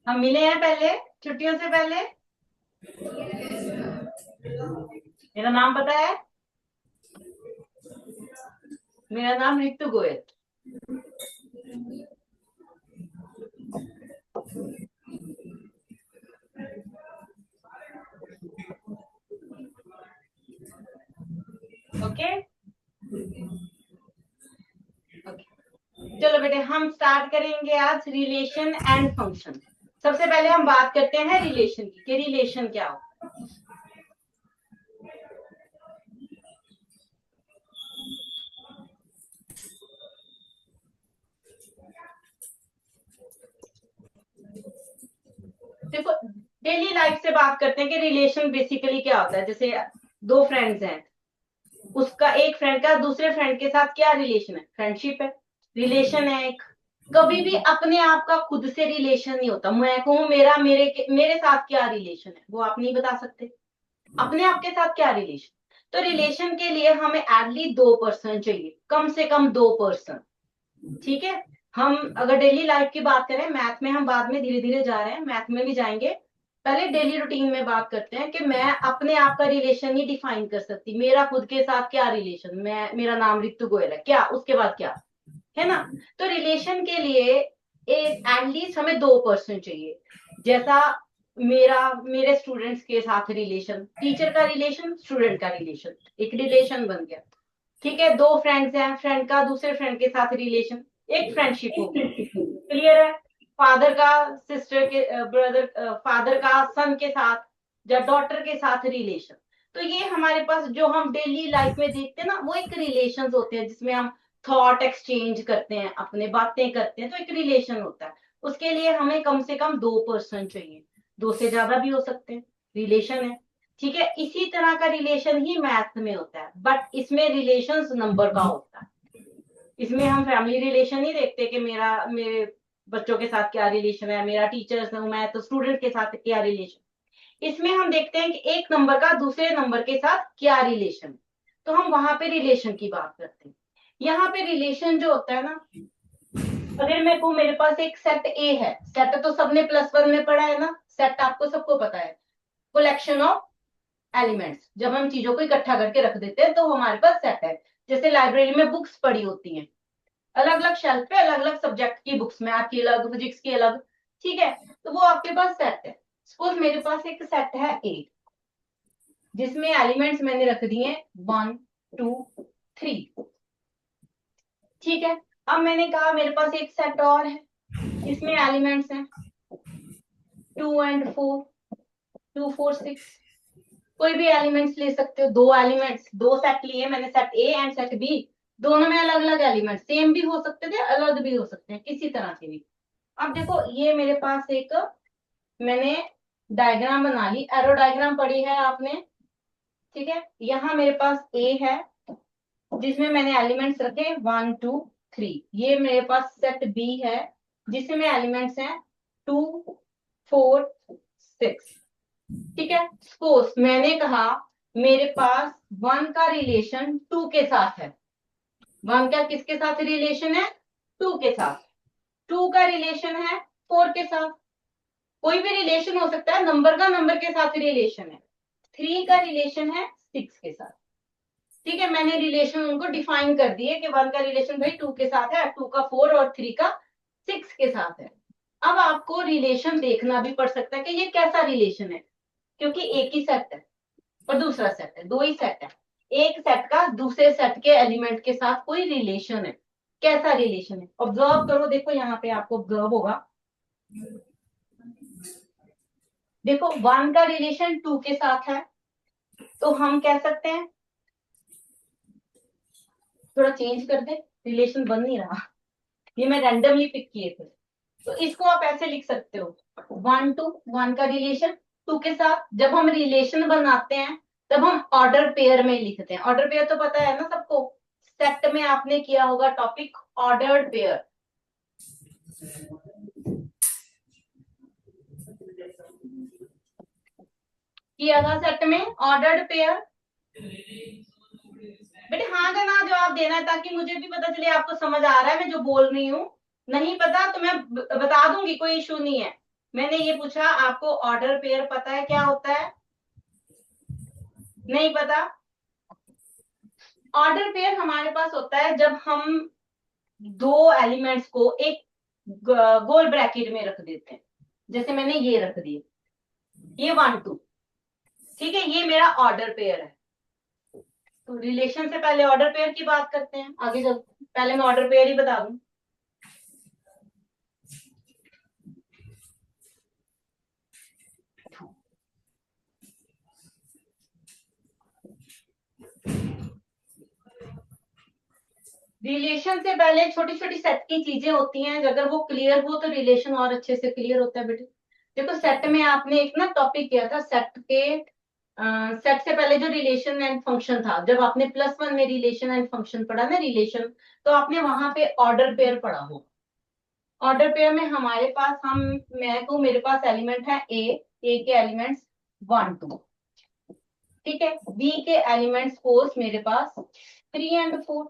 हम मिले हैं पहले, छुट्टियों से पहले। मेरा नाम पता है? मेरा नाम रितु गोयल। ओके ओके, चलो बेटे हम स्टार्ट करेंगे आज रिलेशन एंड फंक्शन। सबसे पहले हम बात करते हैं रिलेशन की, कि रिलेशन क्या हो। देखो, डेली लाइफ से बात करते हैं कि रिलेशन बेसिकली क्या होता है। जैसे दो फ्रेंड्स हैं, उसका एक फ्रेंड का दूसरे फ्रेंड के साथ क्या रिलेशन है? फ्रेंडशिप है, रिलेशन है एक। कभी भी अपने आप का खुद से रिलेशन नहीं होता। मैं कहूँ मेरा मेरे साथ क्या रिलेशन है, वो आप नहीं बता सकते। अपने आप के साथ क्या रिलेशन। तो रिलेशन के लिए हमें एटलीस्ट 2 पर्सन चाहिए, कम से कम 2 पर्सन। ठीक है, हम अगर डेली लाइफ की बात करें, मैथ में हम बाद में धीरे धीरे जा रहे हैं, मैथ में भी जाएंगे। पहले डेली रूटीन में बात करते हैं कि मैं अपने आप का रिलेशन नहीं डिफाइन कर सकती। मेरा खुद के साथ क्या रिलेशन, मेरा नाम रितु गोयल है, क्या उसके बाद क्या है ना। तो रिलेशन के लिए एटलीस्ट हमें 2 पर्सन चाहिए। जैसा मेरे स्टूडेंट्स के साथ रिलेशन, टीचर का रिलेशन, स्टूडेंट का रिलेशन, एक रिलेशन बन गया। ठीक है, दो फ्रेंड्स हैं, फ्रेंड का दूसरे फ्रेंड के साथ रिलेशन, एक फ्रेंडशिप हो गई। क्लियर है? फादर का सिस्टर के ब्रदर, फादर का सन के साथ या डॉटर के साथ रिलेशन। तो ये हमारे पास जो हम डेली लाइफ में देखते हैं ना, वो एक रिलेशन होते हैं जिसमें हम थॉट एक्सचेंज करते हैं, अपने बातें करते हैं, तो एक रिलेशन होता है। उसके लिए हमें कम से कम 2 पर्सन चाहिए, 2 से ज्यादा भी हो सकते हैं, रिलेशन है। ठीक है, इसी तरह का रिलेशन ही मैथ में होता है, बट इसमें रिलेशंस नंबर का होता है। इसमें हम फैमिली रिलेशन नहीं देखते कि मेरे बच्चों के साथ क्या रिलेशन है, मेरा टीचर्स हूं मैं तो स्टूडेंट के साथ क्या रिलेशन। इसमें हम देखते हैं कि एक नंबर का दूसरे नंबर के साथ क्या रिलेशन है, तो हम वहां पे रिलेशन की बात करते हैं। यहाँ पे रिलेशन जो होता है ना, अगर मैं कहूँ मेरे पास एक सेट ए है, सेट तो सबने +1 में पढ़ा है ना, सेट आपको सबको पता है, कलेक्शन ऑफ एलिमेंट्स। जब हम चीजों को इकट्ठा करके रख देते हैं तो हमारे पास सेट है। जैसे लाइब्रेरी में बुक्स पड़ी होती हैं, अलग अलग शेल्फ पे अलग अलग सब्जेक्ट की बुक्स, मैथ की अलग, फिजिक्स की अलग। ठीक है, तो वो आपके पास सेट है। सपोज मेरे पास एक सेट है ए, जिसमें एलिमेंट्स मैंने रख दिए 1 2 3। ठीक है, अब मैंने कहा मेरे पास एक सेट और है, इसमें एलिमेंट्स हैं 2 एंड 4, 2 4 6। कोई भी एलिमेंट्स ले सकते हो, दो एलिमेंट्स, दो सेट लिए मैंने, set A and set B. दोनों में अलग अलग एलिमेंट्स, सेम भी हो सकते थे, अलग भी हो सकते हैं, किसी तरह के भी। अब देखो ये मेरे पास एक, मैंने डायग्राम बना ली, एरो डायग्राम पढ़ी है आपने। ठीक है, यहाँ मेरे पास ए है जिसमें मैंने एलिमेंट्स रखे 1 2 3। ये मेरे पास सेट बी है जिसमें एलिमेंट्स हैं 2 4 6। ठीक है, सपोज मैंने कहा मेरे पास 1 का रिलेशन 2 के साथ है। 1 का किसके साथ रिलेशन है? 2 के साथ। 2 का रिलेशन है 4 के साथ। कोई भी रिलेशन हो सकता है, नंबर का नंबर के साथ रिलेशन है। 3 का रिलेशन है 6 के साथ। ठीक है, मैंने रिलेशन उनको डिफाइन कर दिए कि 1 का रिलेशन भाई 2 के साथ है, 2 का 4 और 3 का 6 के साथ है। अब आपको रिलेशन देखना भी पड़ सकता है कि ये कैसा रिलेशन है, क्योंकि एक ही सेट है और दूसरा सेट है, दो ही सेट है। एक सेट का दूसरे सेट के एलिमेंट के साथ कोई रिलेशन है, कैसा रिलेशन है? ऑब्जर्व करो, देखो यहाँ पे आपको ऑब्जर्व होगा। देखो 1 का रिलेशन 2 के साथ है, तो हम कह सकते हैं, थोड़ा चेंज कर दे, रिलेशन बन नहीं रहा, ये मैं रैंडमली पिक किए थे। तो इसको आप ऐसे लिख सकते हो, 1 2, 1 का रिलेशन 2 के साथ। जब हम रिलेशन बनाते हैं तब हम ऑर्डर पेयर में लिखते हैं। ऑर्डर पेयर तो पता है ना सबको, सेट में आपने किया होगा टॉपिक ऑर्डर्ड पेयर। किया था सेट में ऑर्डर्ड पेयर। बेटे हाँ का ना जवाब देना है ताकि मुझे भी पता चले आपको समझ आ रहा है मैं जो बोल रही हूँ। नहीं पता तो मैं बता दूंगी, कोई इशू नहीं है। मैंने ये पूछा आपको ऑर्डर पेयर पता है क्या होता है? नहीं पता। ऑर्डर पेयर हमारे पास होता है जब हम दो एलिमेंट्स को एक गोल ब्रैकेट में रख देते हैं। जैसे मैंने ये रख दिए, ये 1 2, ठीक है, ये मेरा ऑर्डर पेयर है। तो रिलेशन से पहले ऑर्डर पेयर की बात करते हैं, आगे चल पहले मैं ऑर्डर पेयर ही बता दूं। रिलेशन से पहले छोटी छोटी सेट की चीजें होती हैं, अगर वो क्लियर हो तो रिलेशन और अच्छे से क्लियर होता है बेटे। देखो सेट में आपने एक ना टॉपिक किया था सेट के, सेट से पहले जो रिलेशन एंड फंक्शन था, जब आपने +1 में रिलेशन एंड फंक्शन पढ़ा ना रिलेशन, तो आपने वहां पे ऑर्डर पेयर पढ़ा हो। ऑर्डर पेयर में हमारे पास हम, मैं को मेरे पास एलिमेंट है ए के एलिमेंट्स 1 2, ठीक है, बी के एलिमेंट्स फोर्स मेरे पास 3 एंड 4,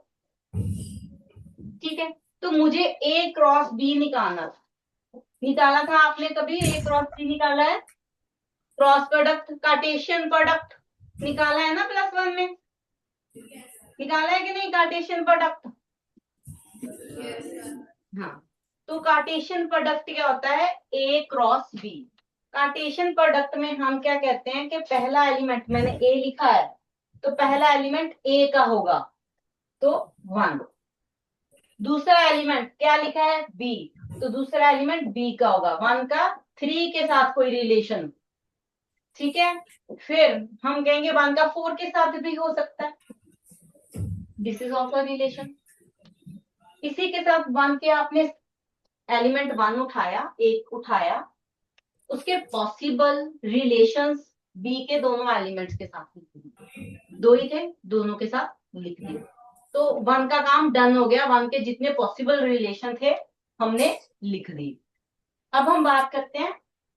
ठीक है। तो मुझे ए क्रॉस बी निकालना था, निकाला था आपने कभी ए क्रॉस बी निकाला है? क्रॉस प्रोडक्ट, कार्टेशियन प्रोडक्ट निकाला है ना +1 में, निकाला है कि नहीं कार्टेशियन प्रोडक्ट? हाँ, तो कार्टेशियन प्रोडक्ट क्या होता है? ए क्रॉस बी। कार्टेशियन प्रोडक्ट में हम क्या कहते हैं कि पहला एलिमेंट मैंने ए लिखा है, तो पहला एलिमेंट ए का होगा तो 1। दूसरा एलिमेंट क्या लिखा है? बी, तो दूसरा एलिमेंट बी का होगा 1 का 3 के साथ कोई रिलेशन, ठीक है। फिर हम कहेंगे 1 का 4 के साथ भी हो सकता है, दिस इज ऑल्सो रिलेशन। इसी के साथ 1 के आपने एलिमेंट 1 उठाया, एक उठाया, उसके पॉसिबल रिलेशंस बी के दोनों एलिमेंट्स के साथ लिख दिए, दो ही थे दोनों के साथ लिख दिए, तो 1 का काम डन हो गया, 1 के जितने पॉसिबल रिलेशन थे हमने लिख दिए। अब हम बात करते हैं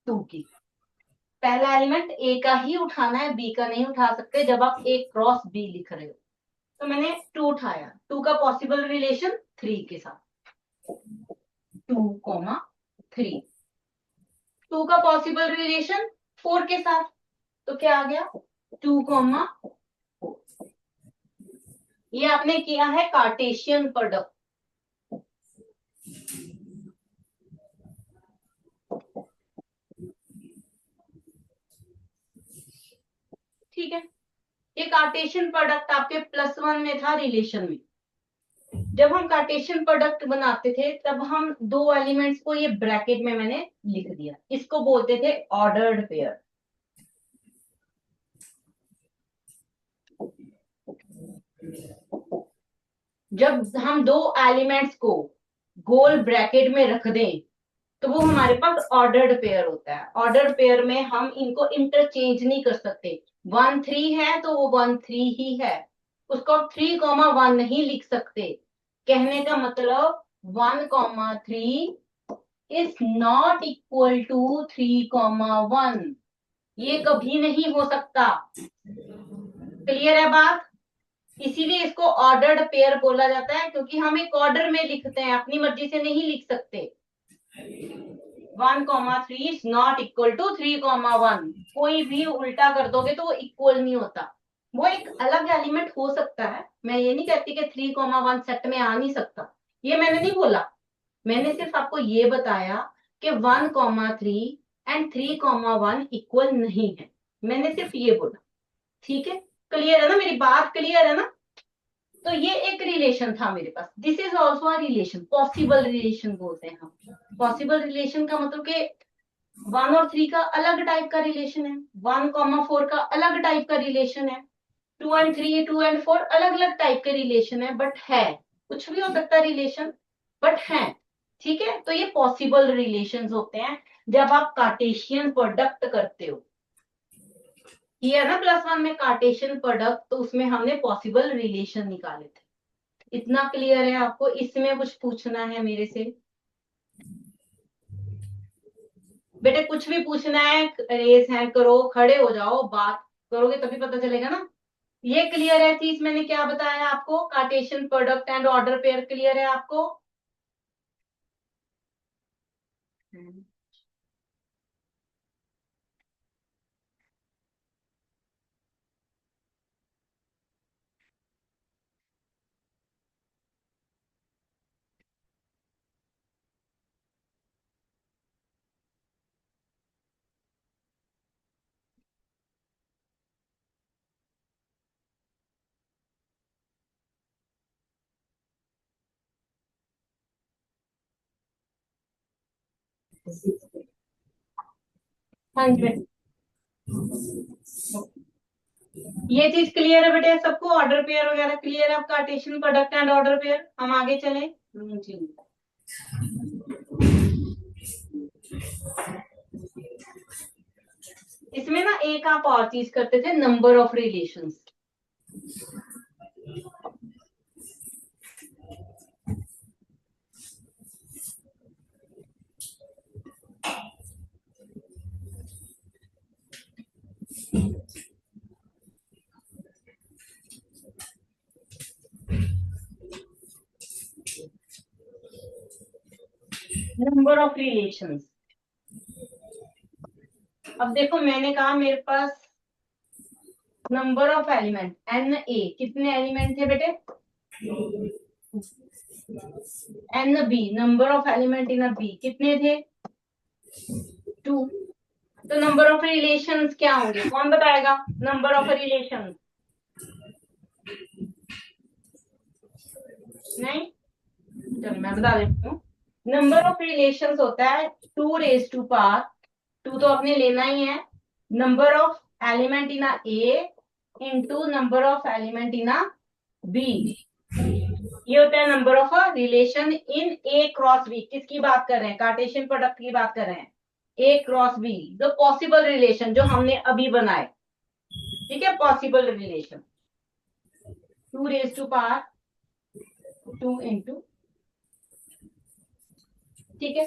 2 की। पहला एलिमेंट ए का ही उठाना है, बी का नहीं उठा सकते जब आप ए क्रॉस बी लिख रहे हो। तो मैंने 2 उठाया, 2 का पॉसिबल रिलेशन 3 के साथ, 2,3। 2 का पॉसिबल रिलेशन 4 के साथ, तो क्या आ गया 2,4। ये आपने किया है कार्टेशियन प्रोडक्ट, ठीक है। ये कार्टेशियन प्रोडक्ट आपके +1 में था रिलेशन में। जब हम कार्टेशियन प्रोडक्ट बनाते थे तब हम दो एलिमेंट्स को ये ब्रैकेट में मैंने लिख दिया, इसको बोलते थे ऑर्डर्ड पेयर। जब हम दो एलिमेंट्स को गोल ब्रैकेट में रख दें तो वो हमारे पास ऑर्डर्ड पेयर होता है। ऑर्डर्ड पेयर में हम इनको इंटरचेंज नहीं कर सकते, 1 3 है तो वो 1 3 ही है, उसको आप 3,1 नहीं लिख सकते। कहने का मतलब 1,3 इज नॉट इक्वल टू 3,1, ये कभी नहीं हो सकता। क्लियर है बात? इसीलिए इसको ऑर्डर्ड पेयर बोला जाता है, क्योंकि हम एक ऑर्डर में लिखते हैं, अपनी मर्जी से नहीं लिख सकते। 1,3 इज नॉट इक्वल टू 3,1, कोई भी उल्टा कर दोगे तो वो इक्वल नहीं होता। वो एक अलग एलिमेंट हो सकता है, मैं ये नहीं कहती कि 3,1 सेट में आ नहीं सकता, ये मैंने नहीं बोला। मैंने सिर्फ आपको ये बताया कि 1,3 एंड 3,1 इक्वल नहीं है, मैंने सिर्फ ये बोला, ठीक है। क्लियर है ना, मेरी बात क्लियर है ना? तो ये एक रिलेशन था मेरे पास, this is also a relation, possible relation बोलते हैं हम। पॉसिबल रिलेशन का मतलब कि 1 और 3 का अलग टाइप का रिलेशन है, 1,4 का अलग टाइप का रिलेशन है, 2 एंड 3 2 एंड 4 अलग अलग टाइप के रिलेशन है, बट है कुछ भी हो सकता है रिलेशन, बट है, ठीक है। तो ये पॉसिबल रिलेशंस होते हैं जब आप कार्टेशियन प्रोडक्ट करते हो। ये है ना +1 में कार्टेशियन प्रोडक्ट, तो उसमें हमने पॉसिबल रिलेशन निकाले थे। इतना क्लियर है आपको? इसमें कुछ पूछना है मेरे से? बेटे कुछ भी पूछना है रेस हैंड करो, खड़े हो जाओ, बात करोगे तभी पता चलेगा ना। ये क्लियर है चीज, मैंने क्या बताया आपको, Cartesian product and order pair clear है आपको? हाँ जी, ये चीज क्लियर है बेटे सबको, ऑर्डर पेयर वगैरह क्लियर है, अब Cartesian product and order pair हम आगे चले जी। इसमें ना एक आप और चीज करते थे, number of relations. Number of relations, अब देखो मैंने कहा मेरे पास number of element n A, कितने एलिमेंट थे बेटे? N B, number of element in B कितने थे? 2। तो नंबर ऑफ रिलेशंस क्या होंगे, कौन बताएगा? नंबर ऑफ रिलेशन, नहीं, चलो मैं बता देती हूँ। नंबर ऑफ रिलेशंस होता है 2 रेज टू पावर, 2 तो आपने लेना ही है, number of element in A into number of element in B, ये होता है number of relation in A cross B. किसकी बात कर रहे हैं? कार्टेशियन प्रोडक्ट की बात कर रहे हैं, A cross B, the possible relation जो हमने अभी बनाए, ठीक है, possible relation 2 raise to power 2 into, ठीक है,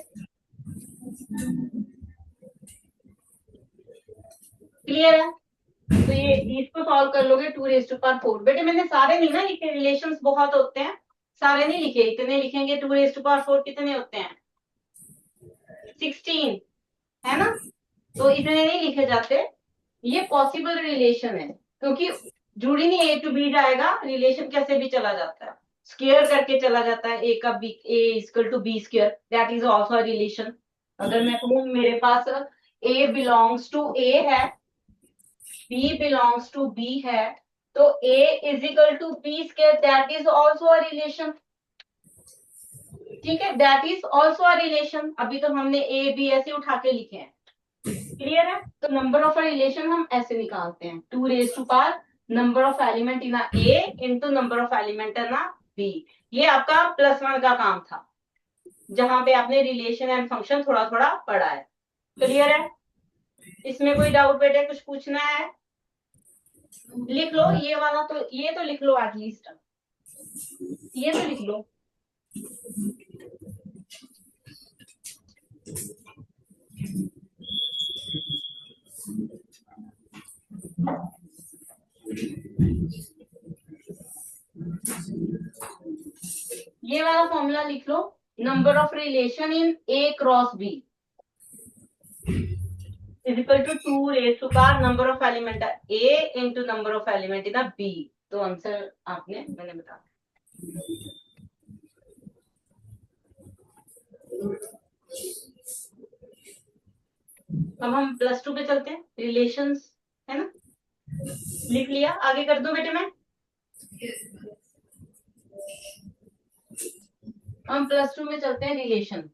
क्लियर है? तो ये इसको सॉल्व कर लोगे 2 रेज टू पावर 4। बेटे मैंने सारे नहीं ना लिखे, रिलेशंस बहुत होते हैं, सारे नहीं लिखे, इतने लिखेंगे। 2 रेज टू पावर 4 कितने होते हैं? 16, है ना? तो इतने नहीं लिखे जाते, ये पॉसिबल रिलेशन है, क्योंकि जुड़ी नहीं, ए टू बी जाएगा, रिलेशन कैसे भी चला जाता है, स्क्वायर करके चला जाता है, ए का B, A equal to B square, that is also relation. अगर मैं कहूँ मेरे पास ए बिलोंग्स टू ए है, बी बिलोंग्स टू बी है, तो A is equal to B square, that is also a relation, ठीक है, that is also a relation. अभी तो हमने ए बी ऐसे उठा के लिखे हैं, क्लियर है? तो नंबर ऑफ रिलेशन हम ऐसे निकालते हैं, 2 raise to power number of element in A into number of element in B. ये आपका +1 का काम था, जहां पे आपने रिलेशन एंड फंक्शन थोड़ा थोड़ा पढ़ा है, क्लियर है? इसमें कोई डाउट बेटे, कुछ पूछना है? लिख लो ये वाला, तो ये तो लिख लो एटलीस्ट, ये तो लिख लो। ये वाला फॉर्मूला लिख लो, number of relation in A cross B is equal to 2 raise to power number of element A into number of element in B. तो आंसर आपने, मैंने बता, अब हम +2 पे चलते हैं, रिलेशंस, है ना? लिख लिया, आगे कर दो बेटे मैं। हम +2 में चलते हैं, रिलेशन।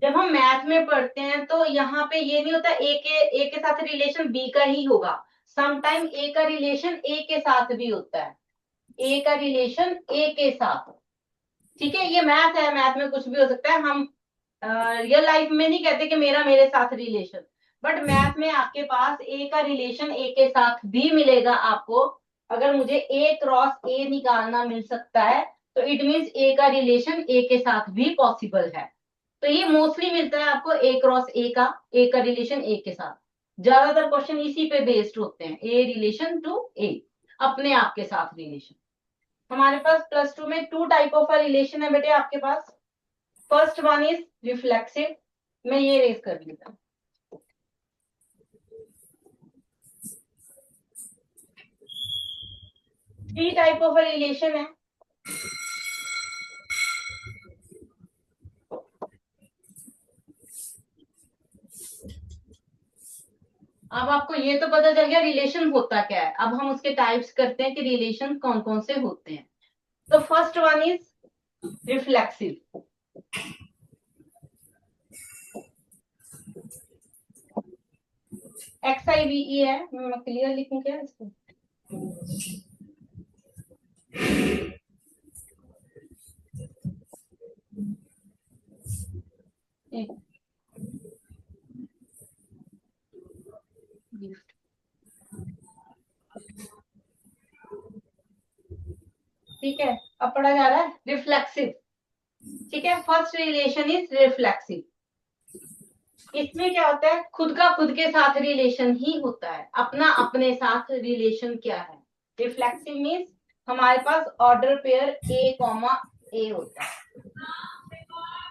जब हम मैथ में पढ़ते हैं तो यहाँ पे ये नहीं होता ए के साथ रिलेशन बी का ही होगा, समटाइम ए का रिलेशन ए के साथ भी होता है, ए का रिलेशन ए के साथ, ठीक है, ये मैथ है, मैथ में कुछ भी हो सकता है। हम रियल लाइफ में नहीं कहते कि मेरा मेरे साथ रिलेशन, बट मैथ में आपके पास ए का रिलेशन ए के साथ भी मिलेगा आपको। अगर मुझे ए क्रॉस ए निकालना मिल सकता है, तो इट मीन्स ए का रिलेशन ए के साथ भी पॉसिबल है, तो ये मोस्टली मिलता है आपको ए क्रॉस ए का रिलेशन ए के साथ। ज्यादातर क्वेश्चन इसी पे बेस्ड होते हैं, ए रिलेशन टू ए, अपने आप के साथ रिलेशन। हमारे पास प्लस टू में टू टाइप ऑफ रिलेशन है बेटे आपके पास। फर्स्ट वन इज रिफ्लेक्सिव, मैं ये रेज कर लेता हूँ। थ्री टाइप ऑफ रिलेशन है। अब आपको ये तो पता चल गया रिलेशन होता क्या है, अब हम उसके टाइप्स करते हैं कि रिलेशन कौन कौन से होते हैं। तो first one is reflexive. XIVE है, मैं क्लियर लिखूं क्या इसको? ठीक है, अब पढ़ा जा रहा है रिफ्लेक्सिव। ठीक है, फर्स्ट रिलेशन इज रिफ्लेक्सिव। इसमें क्या होता है, खुद का खुद के साथ रिलेशन ही होता है, अपना अपने साथ रिलेशन क्या है। रिफ्लेक्सिव मीन्स हमारे पास ऑर्डर पेयर ए कॉमा ए होता है।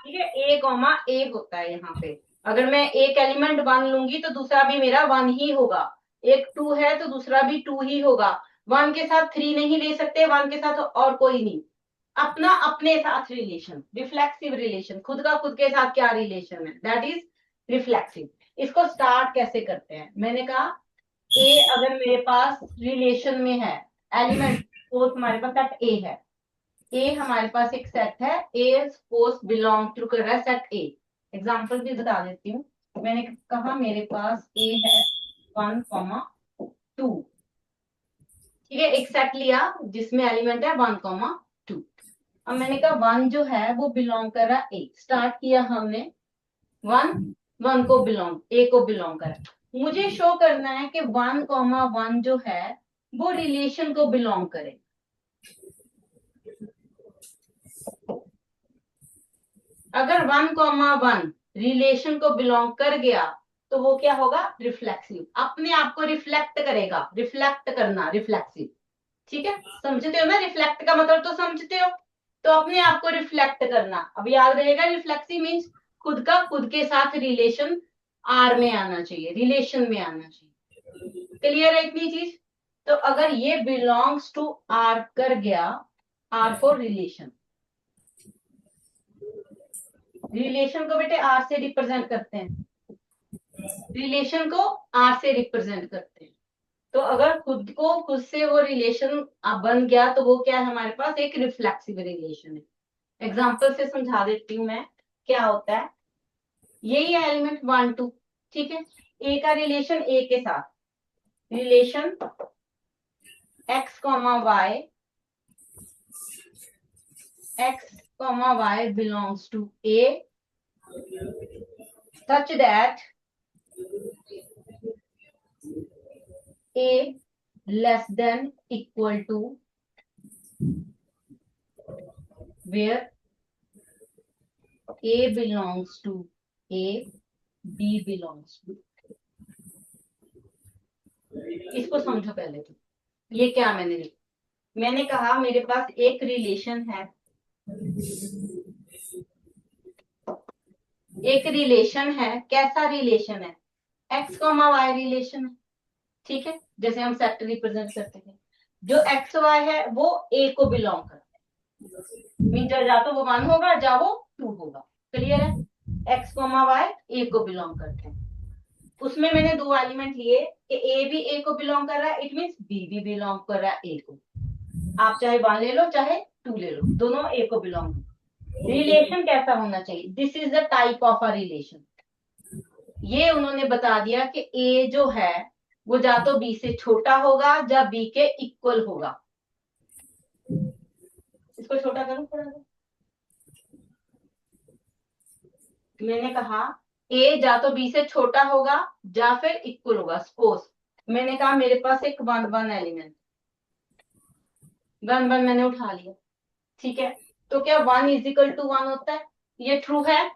ठीक है, ए कॉमा ए होता है यहाँ पे। अगर मैं एक एलिमेंट वन लूंगी तो दूसरा भी मेरा वन ही होगा, एक टू है तो दूसरा भी टू ही होगा। वन के साथ थ्री नहीं ले सकते, वन के साथ और कोई नहीं। अपना अपने साथ रिलेशन, रिफ्लेक्सिव रिलेशन, खुद का खुद के साथ क्या रिलेशन है, दैट इज रिफ्लेक्सिव। इसको स्टार्ट कैसे करते हैं, मैंने कहा ए अगर मेरे पास रिलेशन में है, एलिमेंट सपोज हमारे पास सेट ए है, ए हमारे पास एक सेट है, ए सपोज बिलोंग टू कर रहा है सेट ए। एग्जाम्पल भी बता देती हूँ। मैंने कहा मेरे पास ए है 1,2। ठीक है, एक सेट लिया जिसमें एलिमेंट है 1,2। अब मैंने कहा वन जो है वो बिलोंग कर रहा है ए, स्टार्ट किया हमने वन, वन को बिलोंग, ए को बिलोंग कर रहा है। मुझे शो करना है कि 1,1 जो है वो रिलेशन को बिलोंग करे। अगर 1,1 रिलेशन को बिलोंग कर गया तो वो क्या होगा, रिफ्लेक्सिव, अपने आप को रिफ्लेक्ट करेगा, रिफ्लेक्ट करना, रिफ्लेक्सिव। ठीक है, समझते हो ना, रिफ्लेक्ट का मतलब तो समझते हो। तो अपने आप को रिफ्लेक्ट करना, अब याद रहेगा रिफ्लेक्सिव मीन्स खुद का खुद के साथ रिलेशन आर में आना चाहिए, रिलेशन में आना चाहिए। क्लियर है इतनी चीज? तो अगर ये बिलोंग्स टू आर कर गया, आर फॉर रिलेशन, रिलेशन को बेटे आर से रिप्रेजेंट करते हैं, रिलेशन को आर से रिप्रेजेंट करते हैं। तो अगर खुद को खुद से वो रिलेशन बन गया तो वो क्या है, हमारे पास एक रिफ्लेक्सिव रिलेशन है। एग्जाम्पल से समझा देती हूँ मैं क्या होता है। यही है एलिमेंट 1,2। ठीक है, ए का रिलेशन ए के साथ, relation x comma y, x comma y belongs to A such that a less than equal to where a belongs to a, b belongs to। इसको समझो पहले तो, ये क्या मैंने लिखा, मैंने कहा मेरे पास एक रिलेशन है, एक रिलेशन है, कैसा रिलेशन है, एक्स कॉमा वाई रिलेशन है। ठीक है, जैसे हम सेट रिप्रेजेंट करते हैं, जो एक्स वाई है वो ए को बिलोंग करता है, मीन जा तो वो 1 होगा जा वो 2 होगा। क्लियर है, एक्स कॉमा वाई ए को बिलोंग करते हैं। उसमें मैंने दो एलिमेंट लिए कि ए भी ए को बिलोंग कर रहा है, इट मीन्स बी भी बिलोंग कर रहा है ए को। आप चाहे 1 ले लो चाहे 2 ले लो, दोनों ए को बिलोंग। रिलेशन कैसा होना चाहिए, this is the type of a relation. ये उन्होंने बता दिया कि ए जो है वो जा तो बी से छोटा होगा या बी के इक्वल होगा। इसको छोटा करूं थोड़ा सा, मैंने कहा ए जा तो बी से छोटा होगा या फिर इक्वल होगा। सपोज मैंने कहा मेरे पास एक 1,1 एलिमेंट, 1,1 मैंने उठा लिया। ठीक है, तो क्या 1 इज इक्वल टू 1 होता है, ये ट्रू है?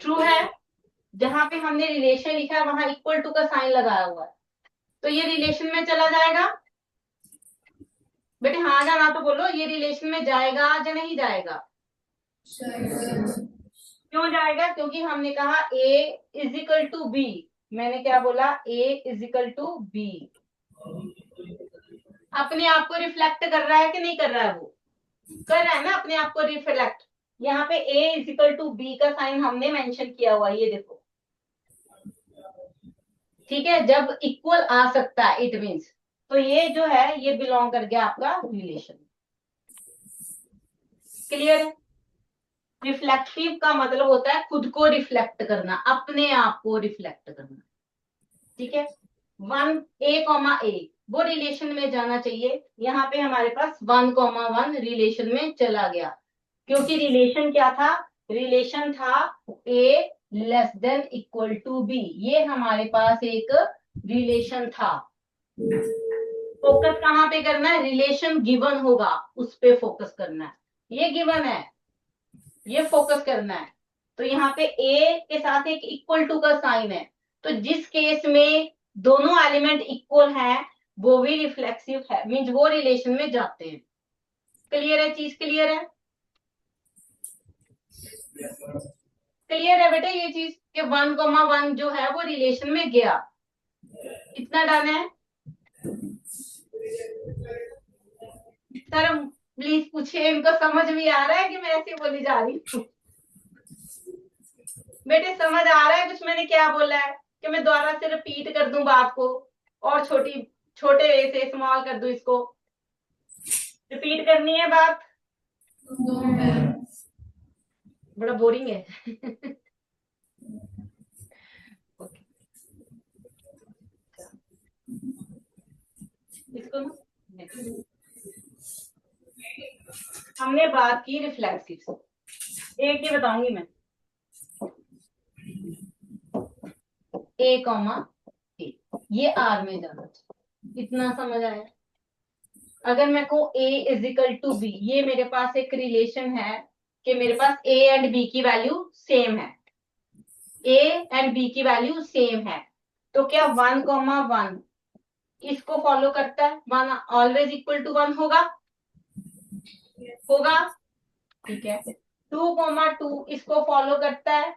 ट्रू है। जहां पे हमने रिलेशन लिखा है वहां इक्वल टू का साइन लगाया हुआ है, तो ये रिलेशन में चला जाएगा। बेटे हाँ या ना तो बोलो, ये रिलेशन में जाएगा या नहीं जाएगा? क्यों जाएगा? क्योंकि हमने कहा A is equal to B. मैंने क्या बोला? ए इज इक्वल टू बी। अपने आप को रिफ्लेक्ट कर रहा है कि नहीं कर रहा है? वो कर रहा है ना अपने आप को रिफ्लेक्ट। यहाँ पे ए इज इक्वल टू बी का साइन हमने मेंशन किया हुआ है, ये देखो। ठीक है, जब इक्वल आ सकता है इट मीन्स, तो ये जो है ये बिलोंग कर गया आपका रिलेशन। क्लियर है? रिफ्लेक्टिव का मतलब होता है खुद को रिफ्लेक्ट करना, अपने आप को रिफ्लेक्ट करना। ठीक है, वन ए कॉमा ए वो रिलेशन में जाना चाहिए। यहाँ पे हमारे पास 1,1 रिलेशन में चला गया, क्योंकि रिलेशन क्या था? रिलेशन था A less than equal to B. ये हमारे पास एक रिलेशन था। फोकस कहाँ पे करना है? रिलेशन गिवन होगा उस पे फोकस करना है। ये गिवन है, ये फोकस करना है। तो यहाँ पे ए के साथ एक इक्वल टू का साइन है, तो जिस केस में दोनों एलिमेंट इक्वल हैं वो भी रिफ्लेक्सिव है, मीन्स वो रिलेशन में जाते हैं। क्लियर है? चीज क्लियर है? क्लियर है बेटे ये चीज कि 1,1 जो है वो रिलेशन में गया। इतना डन है? सर प्लीज पूछिए, इनको समझ भी आ रहा है कि मैं ऐसे बोली जा रही हूँ? बेटे समझ आ रहा है कुछ मैंने क्या बोला है? कि मैं दोबारा से रिपीट कर दूं बात को, और छोटे वे से स्मॉल कर दूं इसको? रिपीट करनी है बात? बड़ा बोरिंग है। इसको ना हमने बात की रिफ्लेक्सिव से। एक ही बताऊंगी मैं, ए कॉमा ए, ये आर में जाना चाहिए। इतना समझ आया? अगर मैं कहूँ ए इज इक्वल टू बी, ये मेरे पास एक रिलेशन है कि मेरे पास ए एंड बी की वैल्यू सेम है। ए एंड बी की वैल्यू सेम है, तो क्या 1,1 इसको फॉलो करता है? 1 ऑलवेज इक्वल टू 1 होगा? होगा। ठीक है, 2,2 इसको फॉलो करता है?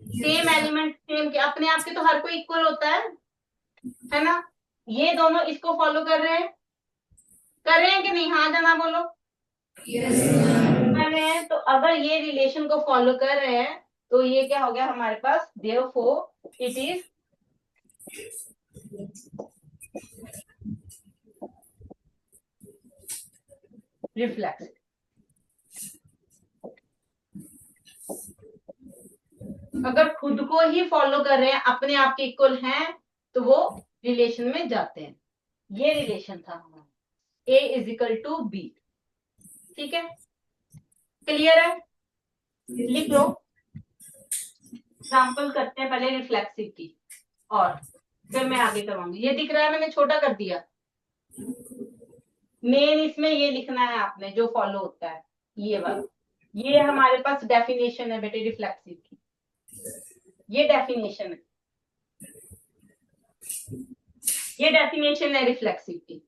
सेम एलिमेंट सेम के अपने आप के तो हर कोई इक्वल होता है ना? ये दोनों इसको फॉलो कर रहे हैं? कर रहे हैं कि नहीं? हाँ जाना बोलो। yes, कर रहे हैं। तो अगर ये रिलेशन को फॉलो कर रहे हैं तो ये क्या हो गया हमारे पास? Therefore it is reflex. अगर खुद को ही फॉलो कर रहे हैं, अपने आप के इक्वल हैं, तो वो रिलेशन में जाते हैं। ये रिलेशन था हमारा ए इज इक्वल टू बी। ठीक है, क्लियर है? लिख लो। एग्जाम्पल करते हैं पहले रिफ्लेक्सिव की, और फिर मैं आगे करवाऊंगी। ये दिख रहा है मैंने छोटा कर दिया। मेन इसमें ये लिखना है आपने जो फॉलो होता है, ये वाला। ये हमारे पास डेफिनेशन है बेटे रिफ्लेक्सिव की, ये डेफिनेशन है, ये डेफिनेशन है रिफ्लेक्सिव की।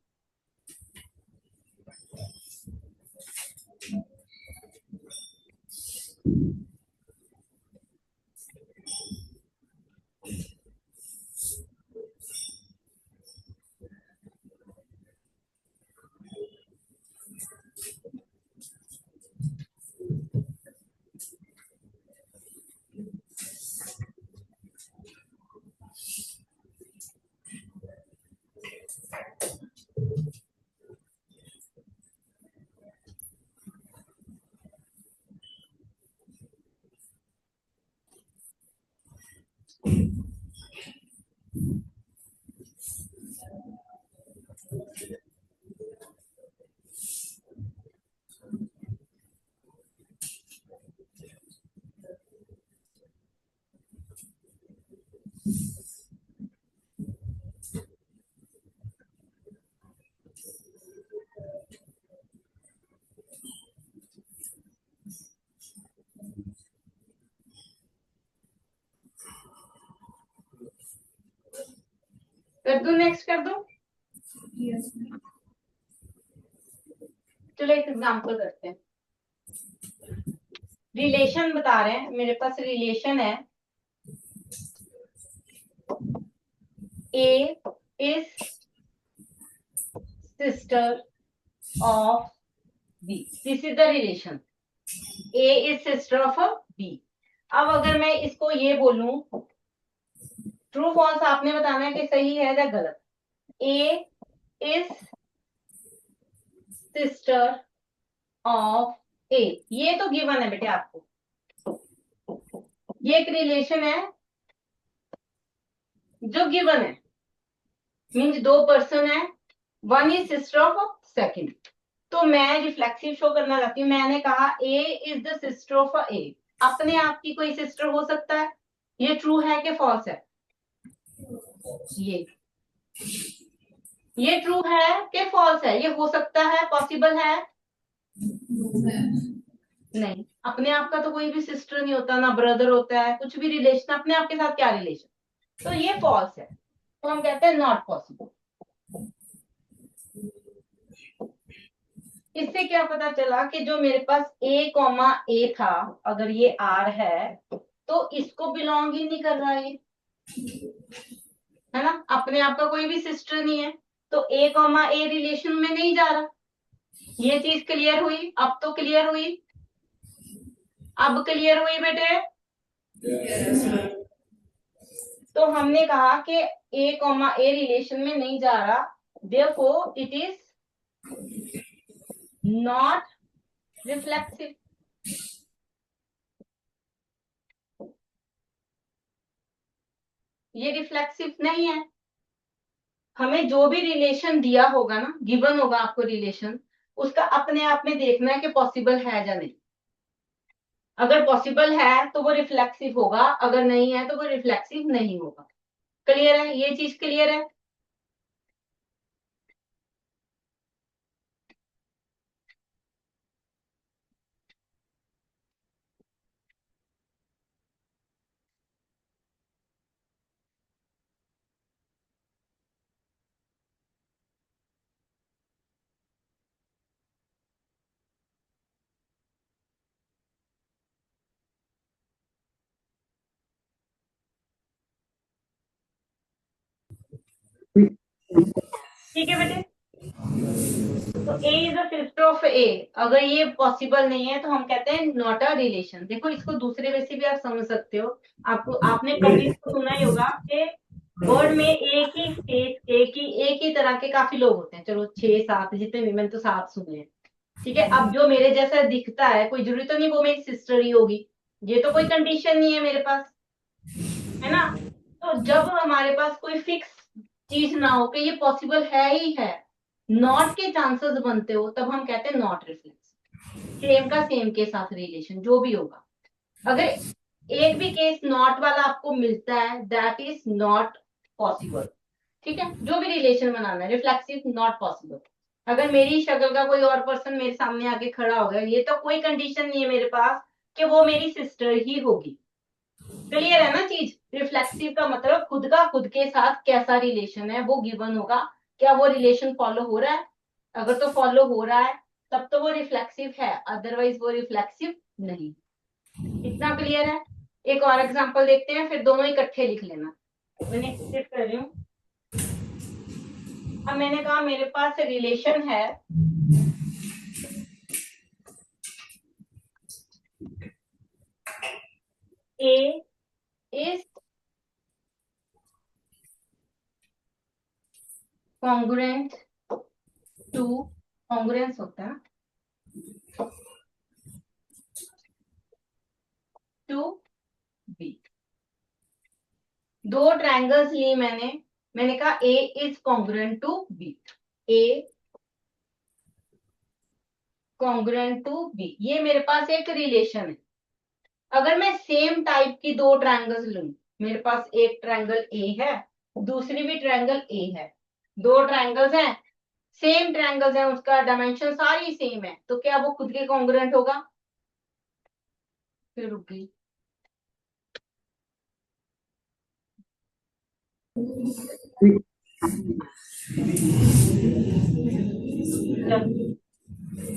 कर दूं, नेक्स्ट कर दूं? चलो एक एग्जांपल करते हैं। रिलेशन बता रहे हैं, मेरे पास रिलेशन है A is sister of B, this is the relation A is sister of B. अब अगर मैं इसको ये बोलूं, ट्रू फॉल्स आपने बताना है कि सही है या गलत। ए इज सिस्टर ऑफ ए, ये तो गिवन है बेटे आपको, ये एक रिलेशन है जो गिवन है, मीन्स दो पर्सन है, one is sister of second. तो मैं रिफ्लेक्सिव शो करना चाहती हूँ, मैंने कहा A is the sister of ए, अपने आप की कोई सिस्टर हो सकता है, ये ट्रू है कि फॉल्स है? ये ट्रू है कि फॉल्स है? ये हो सकता है, पॉसिबल है? नहीं, अपने आप का तो कोई भी सिस्टर नहीं होता, ना ब्रदर होता है, कुछ भी रिलेशन अपने आप के साथ क्या रिलेशन, तो ये फॉल्स है, तो हम कहते हैं नॉट पॉसिबल। इससे क्या पता चला कि जो मेरे पास ए कॉमा ए था, अगर ये आर है तो इसको बिलोंग ही नहीं कर रहा है ना, अपने आप का कोई भी सिस्टर नहीं है, तो ए कॉमा ए रिलेशन में नहीं जा रहा। ये चीज क्लियर हुई? अब तो क्लियर हुई, अब क्लियर हुई बेटे? तो हमने कहा कि ए कॉमा ए रिलेशन में नहीं जा रहा, therefore it is not reflexive. ये रिफ्लेक्सिव नहीं है। हमें जो भी रिलेशन दिया होगा ना, गिवन होगा आपको रिलेशन, उसका अपने आप में देखना है कि पॉसिबल है या नहीं। अगर पॉसिबल है तो वो रिफ्लेक्सिव होगा, अगर नहीं है तो वो रिफ्लेक्सिव नहीं होगा। क्लियर है? ये चीज क्लियर है? ठीक है बेटे, तो A is a sister of ए, अगर ये पॉसिबल नहीं है तो हम कहते हैं नॉट अ रिलेशन। देखो इसको दूसरे वे से भी आप समझ सकते हो, आपको आपने कभी इसको सुना ही होगा कि वर्ड में एक ही फेस, एक ही तरह के काफी लोग होते हैं, चलो 6-7 जितने भी, मैंने तो 7 सुने हैं। ठीक है, अब जो मेरे जैसा दिखता है, कोई जरूरी तो नहीं वो मेरी सिस्टर ही होगी, ये तो कोई कंडीशन नहीं है मेरे पास, है ना। तो जब हमारे पास कोई फिक्स चीज ना हो कि ये पॉसिबल है ही है, नॉट के चांसेस बनते हो, तब हम कहते हैं नॉट रिफ्लेक्स। सेम का सेम के साथ रिलेशन जो भी होगा, अगर एक भी केस नॉट वाला आपको मिलता है, दैट इज नॉट पॉसिबल। ठीक है, जो भी रिलेशन बनाना है, रिफ्लेक्सिव नॉट पॉसिबल। अगर मेरी शक्ल का कोई और पर्सन मेरे सामने आके खड़ा हो गया, ये तो कोई कंडीशन नहीं है मेरे पास कि वो मेरी सिस्टर ही होगी। क्लियर है ना चीज? रिफ्लेक्सिव का मतलब खुद के साथ कैसा रिलेशन है वो गिवन होगा, क्या वो रिलेशन फॉलो हो रहा है, अगर तो फॉलो हो रहा है तब तो वो रिफ्लेक्सिव है, अदरवाइज वो रिफ्लेक्सिव नहीं। इतना क्लियर है? एक और एग्जांपल देखते हैं, फिर दोनों इकट्ठे लिख लेना। मैंने स्किप कर रही हूँ। अब मैंने कहा मेरे पास रिलेशन है A is congruent to, congruence होता है टू बी। दो ट्रायंगल्स लिए मैंने कहा A is congruent to B, A congruent to B, ये मेरे पास एक रिलेशन है। अगर मैं सेम टाइप की दो ट्रायंगल्स लूं, मेरे पास एक ट्रायंगल ए है, दूसरी भी ट्रायंगल ए है, दो ट्रायंगल्स हैं, सेम ट्रायंगल्स हैं, उसका डायमेंशन सारी सेम है, तो क्या वो खुद के कॉन्ग्रुएंट होगा? फिर रुक गई।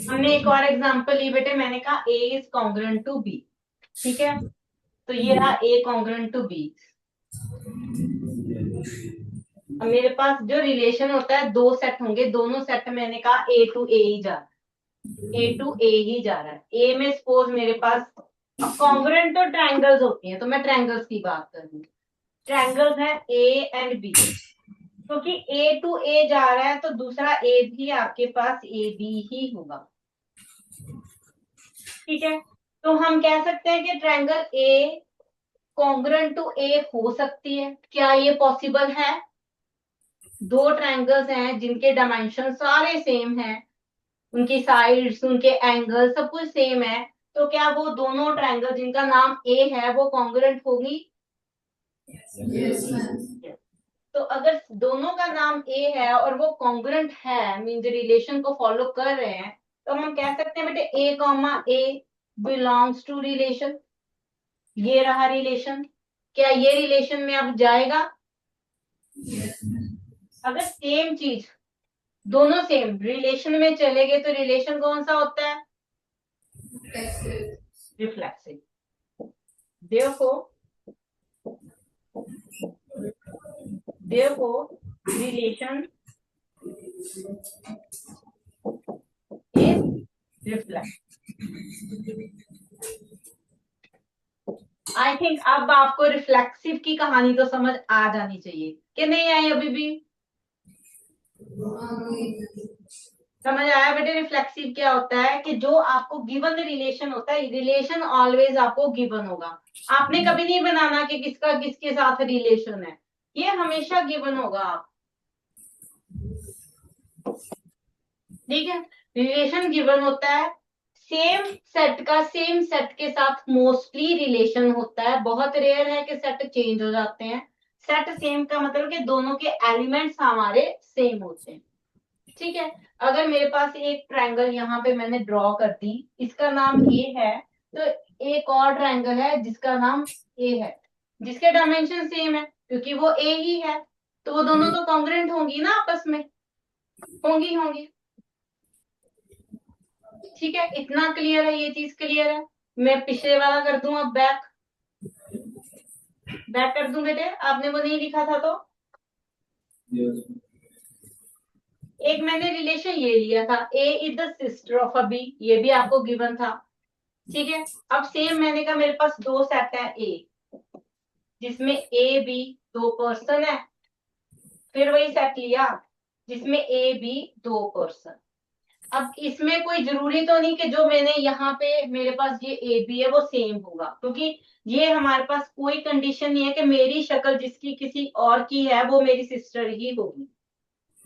हमने एक और एग्जांपल ली बेटे, मैंने कहा A is congruent to B, ठीक है, तो ये रहा ए कॉन्ग्रुएंट टू बी। अब मेरे पास जो रिलेशन होता है दो सेट होंगे, दोनों सेट मैंने कहा ए टू ए ही जा रहा है, ए टू ए ही जा रहा है। ए में सपोज मेरे पास, अब कॉन्ग्रुएंट तो ट्रायंगल्स होती हैं, तो मैं ट्रायंगल्स की बात कर रही हूँ। ट्रायंगल्स है ए एंड बी, क्योंकि ए टू ए जा रहा है तो दूसरा ए भी आपके पास ए बी ही होगा, ठीक है। तो हम कह सकते हैं कि ट्रायंगल ए कॉन्ग्रुएंट टू ए हो सकती है। क्या ये पॉसिबल है? दो ट्रायंगल्स हैं जिनके डायमेंशन सारे सेम हैं, उनकी साइड्स, उनके एंगल सब कुछ सेम है, तो क्या वो दोनों ट्रायंगल जिनका नाम ए है वो कॉन्ग्रुएंट होगी? Yes, ma'am. तो अगर दोनों का नाम ए है और वो कॉन्ग्रुएंट है, मीन्स रिलेशन को फॉलो कर रहे हैं, तो हम कह सकते हैं बेटे A comma A belongs to relation. ये रहा रिलेशन। क्या ये रिलेशन में अब जाएगा? अगर सेम चीज, दोनों सेम रिलेशन में चले गए, तो रिलेशन कौन सा होता है? Reflexive. therefore relation is reflexive। I think अब आपको रिफ्लेक्सिव की कहानी तो समझ आ जानी चाहिए कि नहीं आई? अभी भी समझ आया बेटे रिफ्लेक्सिव क्या होता है? कि जो आपको गिवन रिलेशन होता है, रिलेशन ऑलवेज आपको गिवन होगा। आपने कभी नहीं बनाना कि किसका किसके साथ रिलेशन है, ये हमेशा गिवन होगा आप, ठीक है। रिलेशन गिवन होता है, सेम सेट का सेम सेट के साथ मोस्टली रिलेशन होता है, बहुत रेयर है कि सेट चेंज हो जाते हैं। सेट सेम का मतलब कि दोनों के एलिमेंट्स हमारे सेम होते हैं, ठीक है। अगर मेरे पास एक ट्रायंगल यहाँ पे मैंने ड्रॉ कर दी, इसका नाम ए है, तो एक और ट्रायंगल है जिसका नाम ए है, जिसके डायमेंशन सेम है क्योंकि वो ए ही है, तो वो दोनों तो कॉन्ग्रुएंट होंगी ना आपस में, होंगी होंगी, ठीक है। इतना क्लियर है, ये चीज क्लियर है। मैं पिछले वाला कर दूं, अब बैक बैक कर दूं बेटे, आपने वो नहीं लिखा था तो। एक मैंने रिलेशन ये लिया था, A is the sister of a B, ये भी आपको गिवन था, ठीक है। अब सेम मैंने कहा मेरे पास दो सेट है ए, जिसमें ए बी दो पर्सन है, फिर वही सेट लिया जिसमें ए बी दो पर्सन। अब इसमें कोई जरूरी तो नहीं कि जो मैंने यहाँ पे मेरे पास ये ए बी है वो सेम होगा, क्योंकि ये हमारे पास कोई कंडीशन नहीं है कि मेरी शक्ल जिसकी किसी और की है वो मेरी सिस्टर ही होगी,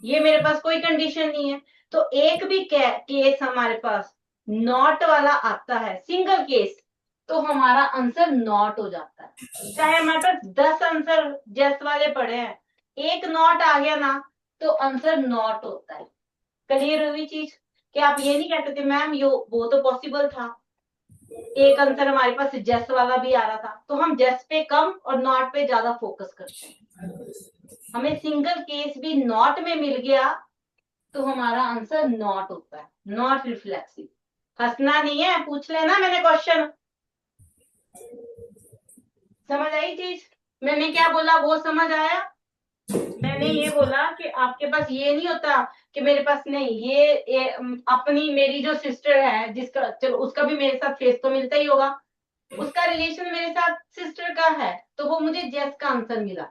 ये मेरे पास कोई कंडीशन नहीं है। तो एक भी केस हमारे पास नॉट वाला आता है, सिंगल केस, तो हमारा आंसर नॉट हो जाता है। चाहे हमारे पास 10 आंसर जैस वाले पड़े हैं, एक नॉट आ गया ना तो आंसर नॉट होता है। क्लियर हुई चीज? कि आप ये नहीं कहते थे मैम यो वो तो पॉसिबल था, एक आंसर हमारे पास जैस वाला भी आ रहा था, तो हम जैस पे कम और नॉट पे ज्यादा फोकस करते हैं। हमें सिंगल केस भी नॉट में मिल गया तो हमारा आंसर नॉट होता है, नॉट रिफ्लेक्सिव। हंसना नहीं है, पूछ लेना मैंने क्वेश्चन। समझ आई चीज? मैंने क्या बोला वो समझ आया? मैंने ये बोला कि आपके पास ये नहीं होता कि मेरे पास नहीं ये अपनी मेरी जो सिस्टर है, जिसका चलो उसका भी मेरे साथ फेस तो मिलता ही होगा, उसका रिलेशन मेरे साथ सिस्टर का है, तो वो मुझे जेस का आंसर मिला।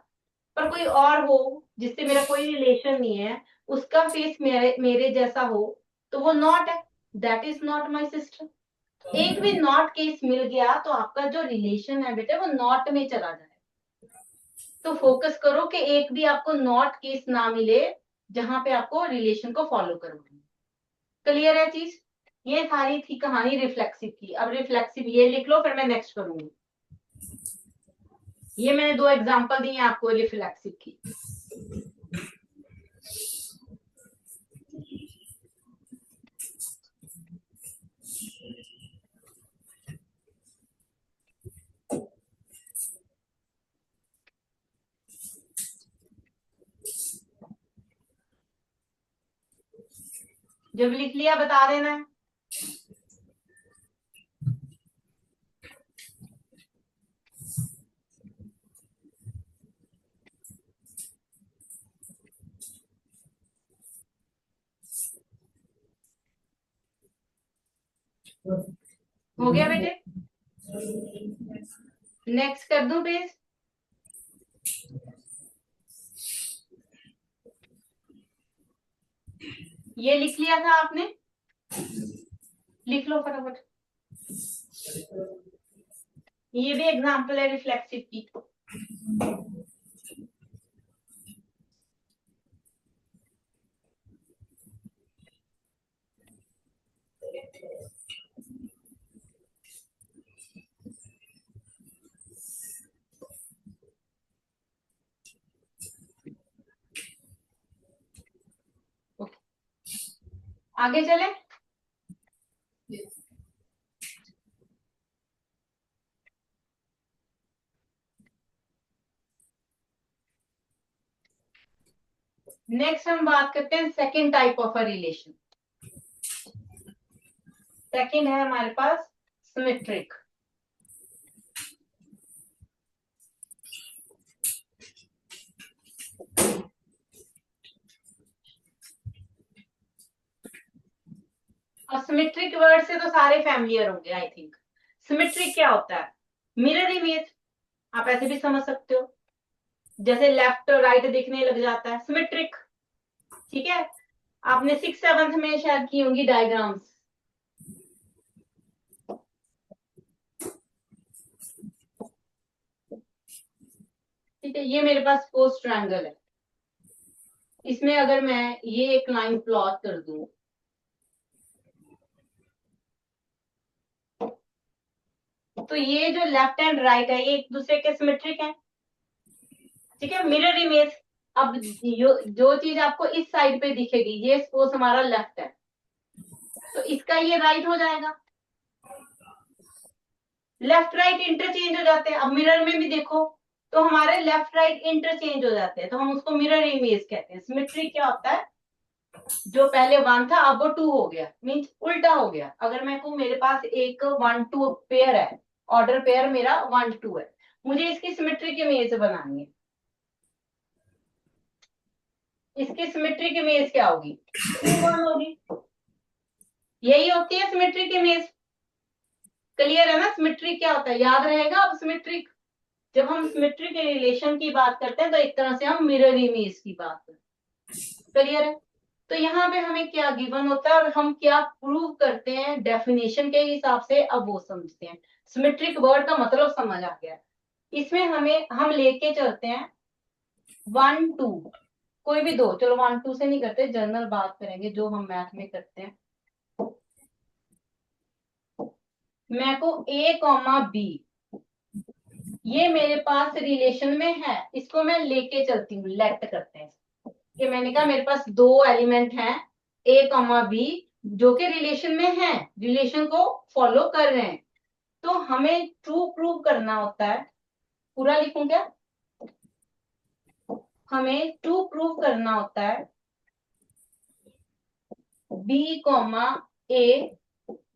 पर कोई और हो जिससे मेरा कोई रिलेशन नहीं है, उसका फेस मेरे जैसा हो, तो वो नॉट है, that is not my sister. एक भी नॉट केस मिल गया तो आपका जो रिलेशन है बेटे वो नॉट में चला जाए। तो फोकस करो कि एक भी आपको नॉट केस ना मिले जहां पे आपको रिलेशन को फॉलो करना। क्लियर है चीज? ये सारी थी कहानी रिफ्लेक्सिव की। अब रिफ्लेक्सिव ये लिख लो, फिर मैं नेक्स्ट करूंगी। ये मैंने दो एग्जांपल दी हैं आपको रिफ्लेक्सिव की। जब लिख लिया बता देना है। हो गया बेटे? नेक्स्ट कर दूं पेज? ये लिख लिया था आपने? लिख लो फटाफट। ये भी एग्जाम्पल है रिफ्लेक्सिव की। आगे चले। नेक्स्ट हम बात करते हैं second type of a relation. Second है हमारे पास सिमेट्रिक। और सिमेट्रिक वर्ड से तो सारे फैमिलियर होंगे आई थिंक। सिमेट्रिक क्या होता है? Mirror image. आप ऐसे भी समझ सकते हो, जैसे लेफ्ट और राइट दिखने लग जाता है, सिमेट्रिक। ठीक है, आपने 6th 7th में शायद की होंगी डायग्राम्स। ठीक है, ये मेरे पास फोर्स ट्रायंगल है। इसमें अगर मैं ये एक लाइन प्लॉट कर दूं, तो ये जो लेफ्ट एंड राइट है ये एक दूसरे के सिमेट्रिक है। ठीक है, मिरर इमेज। अब जो चीज आपको इस साइड पे दिखेगी, ये सपोज हमारा लेफ्ट है, तो इसका ये राइट हो जाएगा। लेफ्ट राइट इंटरचेंज हो जाते हैं। अब मिरर में भी देखो तो हमारे लेफ्ट राइट इंटरचेंज हो जाते हैं, तो हम उसको मिरर इमेज कहते हैं। सिमेट्रिक क्या होता है? जो पहले 1 था अब वो 2 हो गया, मीन्स उल्टा हो गया। अगर मैं कहूँ मेरे पास एक 1 2 पेयर है, ऑर्डर पेयर मेरा 1 2 है, मुझे इसकी सिमेट्रिक इमेज बनानी है। इसकी सिमेट्रिक इमेज क्या होगी? 2 1 होगी। यही होती है सिमेट्रिक इमेज। क्लियर है ना? सिमेट्रिक क्या होता है, याद रहेगा अब सिमेट्रिक। जब हम सिमेट्रिक रिलेशन की बात करते हैं तो एक तरह से हम मिरर इमेज की बात करते हैं। क्लियर है? तो यहाँ पे हमें क्या गिवन होता है और हम क्या प्रूव करते हैं डेफिनेशन के हिसाब से, अब वो समझते हैं। सिमेट्रिक वर्ड का मतलब समझ आ गया। इसमें हम लेके चलते हैं 1 2, कोई भी दो, चलो 1 2 से नहीं करते, जनरल बात करेंगे जो हम मैथ में करते हैं। मैं को A कॉमा बी, ये मेरे पास रिलेशन में है, इसको मैं लेके चलती हूँ, लेट करते हैं कि मैंने कहा मेरे पास 2 एलिमेंट हैं A कॉमा बी, जो कि रिलेशन में है, रिलेशन को फॉलो कर रहे हैं। तो हमें ट्रू प्रूव करना होता है। पूरा लिखूं क्या? हमें ट्रू प्रूव करना होता है B comma A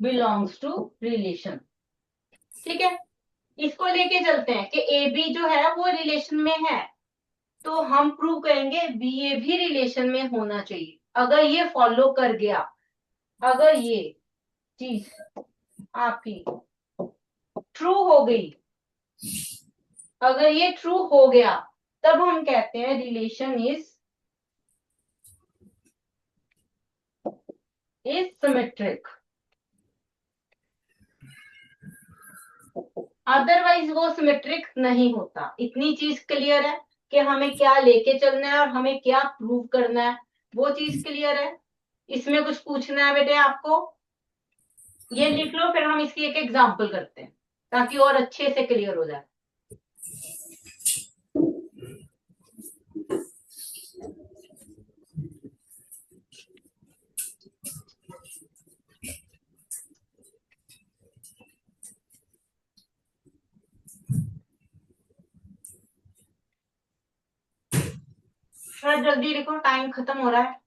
belongs to relation. ठीक है, इसको लेके चलते हैं कि ए बी जो है वो रिलेशन में है, तो हम प्रूव करेंगे बी ए भी रिलेशन में होना चाहिए। अगर ये फॉलो कर गया, अगर ये चीज आपकी ट्रू हो गई, अगर ये ट्रू हो गया, तब हम कहते हैं रिलेशन इज सिमेट्रिक। अदरवाइज वो सिमेट्रिक नहीं होता। इतनी चीज क्लियर है कि हमें क्या लेके चलना है और हमें क्या प्रूव करना है, वो चीज क्लियर है। इसमें कुछ पूछना है बेटे आपको? ये लिख लो, फिर हम इसकी एक एग्जांपल करते हैं ताकि और अच्छे से क्लियर हो जाए। थोड़ा जल्दी लिखो, टाइम खत्म हो रहा है।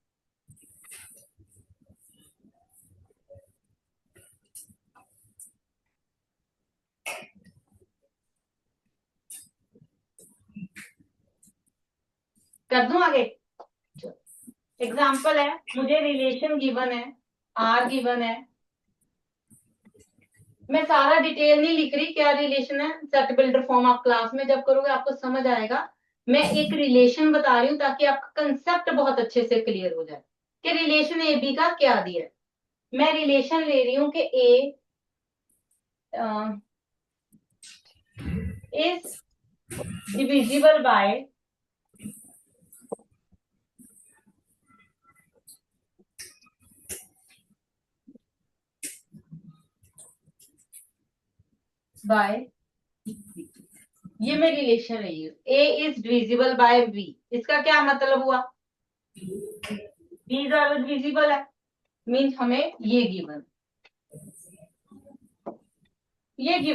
कर दूं आगे? एग्जाम्पल है, मुझे रिलेशन गिवन है, आर गिवन है, मैं सारा डिटेल नहीं लिख रही क्या रिलेशन है, सेट बिल्डर फॉर्म आप क्लास में जब करोगे आपको समझ आएगा। मैं एक रिलेशन बता रही हूँ ताकि आपका कंसेप्ट बहुत अच्छे से क्लियर हो जाए कि रिलेशन ए बी का क्या दिया है। मैं रिलेशन ले रही हूँ कि ए इज डिविजिबल बाय ये मैं रिलेशन रही हूँ, ए इज डिविजिबल बाय बी। इसका क्या मतलब हुआ? बी ज्यादा डिविजिबल है, मीन्स हमें ये गिवन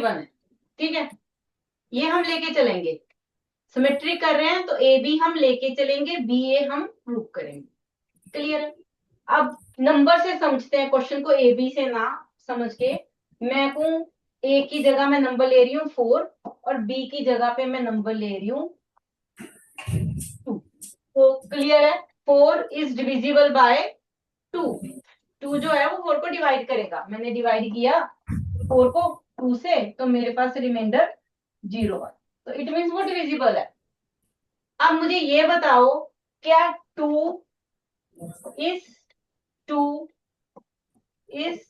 है, ठीक है। ये हम लेके चलेंगे, सिमेट्रिक कर रहे हैं तो ए बी हम लेके चलेंगे, बी ए हम प्रूव करेंगे। क्लियर है? अब नंबर से समझते हैं क्वेश्चन को, ए बी से ना समझ के। मैं कहूं ए की जगह मैं नंबर ले रही हूँ 4 और बी की जगह पे मैं नंबर ले रही हूँ 2। तो क्लियर है, 4 इज डिविजिबल बाय 2। 2 जो है वो 4 को डिवाइड करेगा, मैंने डिवाइड किया 4 को 2 से, तो मेरे पास रिमाइंडर 0 है, तो इट मीन्स वो डिविजिबल है। अब मुझे ये बताओ, क्या 2 is 2 is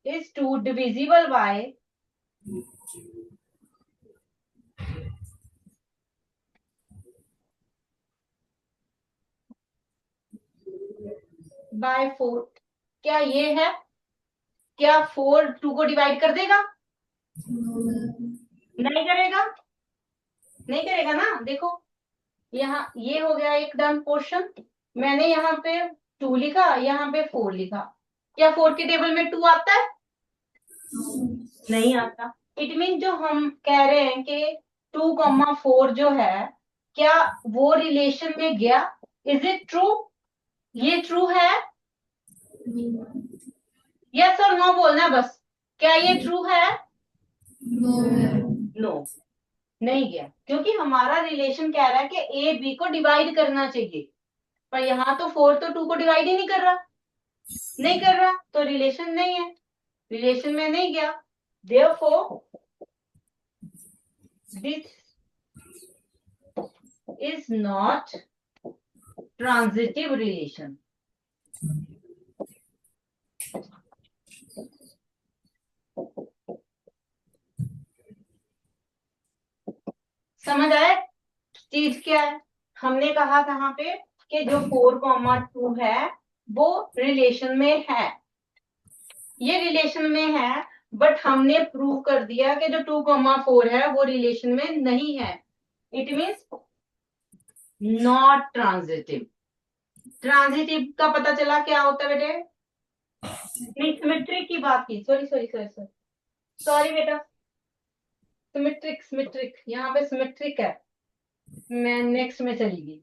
is 2 divisible by 4? क्या ये है? क्या 4 2 को डिवाइड कर देगा? नहीं करेगा, नहीं करेगा ना। देखो यहाँ ये हो गया एक डन पोर्शन, मैंने यहाँ पे 2 लिखा, यहाँ पे 4 लिखा। क्या 4 के टेबल में 2 आता है? नहीं आता। इट मीन जो हम कह रहे हैं कि 2,4 जो है, क्या वो रिलेशन में गया? Is it true? ये ट्रू है? यस और नो बोलना बस। क्या ये ट्रू है? नो, नहीं गया, क्योंकि हमारा रिलेशन कह रहा है कि ए बी को डिवाइड करना चाहिए, पर यहाँ तो 4 तो 2 को डिवाइड ही नहीं कर रहा, तो रिलेशन नहीं है, रिलेशन में नहीं गया। Therefore, this is not transitive relation. समझ आए चीज क्या है? हमने कहा कहाँ पे कि जो 4,2 है वो रिलेशन में है, ये रिलेशन में है, बट हमने प्रूव कर दिया कि जो 2,4 है वो रिलेशन में नहीं है। It means not transitive. Transitive का पता चला क्या होता है बेटे? नहीं, सिमेट्रिक की बात की, सॉरी बेटा, सिमेट्रिक यहाँ पे सिमेट्रिक है, मैं नेक्स्ट में चली गई।